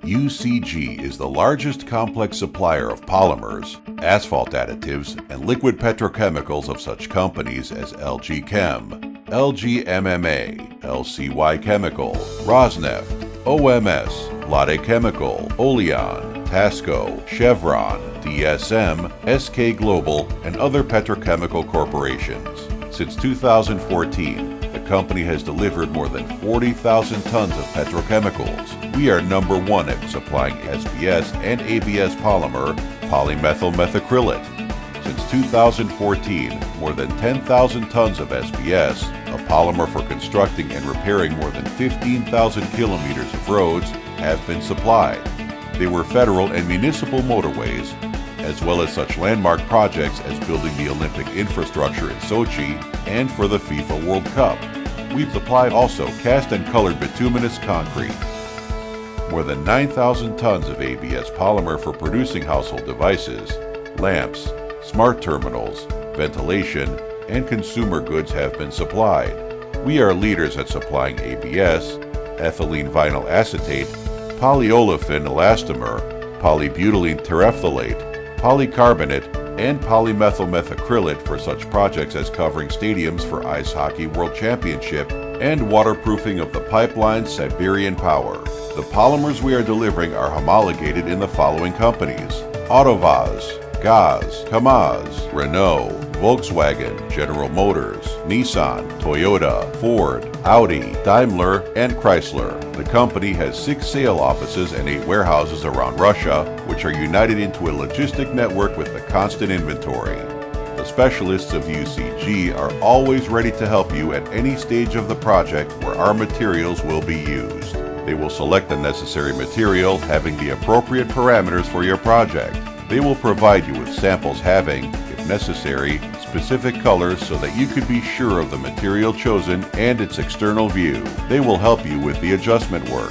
UCG is the largest complex supplier of polymers, asphalt additives, and liquid petrochemicals of such companies as LG Chem, LG MMA, LCY Chemical, Rosneft, OMS, Lotte Chemical, Oleon, Tasco, Chevron, DSM, SK Global, and other petrochemical corporations. Since 2014, the company has delivered more than 40,000 tons of petrochemicals. We are number one at supplying SBS and ABS polymer, polymethyl methacrylate. Since 2014, more than 10,000 tons of SBS, a polymer for constructing and repairing more than 15,000 kilometers of roads, have been supplied. They were federal and municipal motorways, as well as such landmark projects as building the Olympic infrastructure in Sochi and for the FIFA World Cup. We've supplied also cast and colored bituminous concrete. More than 9,000 tons of ABS polymer for producing household devices, lamps, smart terminals, ventilation, and consumer goods have been supplied. We are leaders at supplying ABS, ethylene vinyl acetate, polyolefin elastomer, polybutylene terephthalate, polycarbonate, and polymethyl methacrylate for such projects as covering stadiums for Ice Hockey World Championship and waterproofing of the pipeline Siberian Power. The polymers we are delivering are homologated in the following companies: Autovaz, Gaz, Kamaz, Renault, Volkswagen, General Motors, Nissan, Toyota, Ford, Audi, Daimler, and Chrysler. The company has 6 sale offices and 8 warehouses around Russia, which are united into a logistic network with a constant inventory. The specialists of UCG are always ready to help you at any stage of the project where our materials will be used. They will select the necessary material having the appropriate parameters for your project. They will provide you with samples having, if necessary, specific colors so that you can be sure of the material chosen and its external view. They will help you with the adjustment work.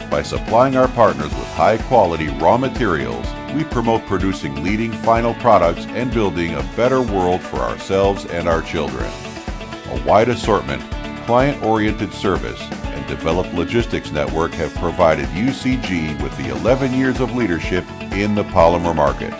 By supplying our partners with high-quality raw materials, we promote producing leading final products and building a better world for ourselves and our children. A wide assortment, client-oriented service, and developed logistics network have provided UCG with the 11 years of leadership in the polymer market.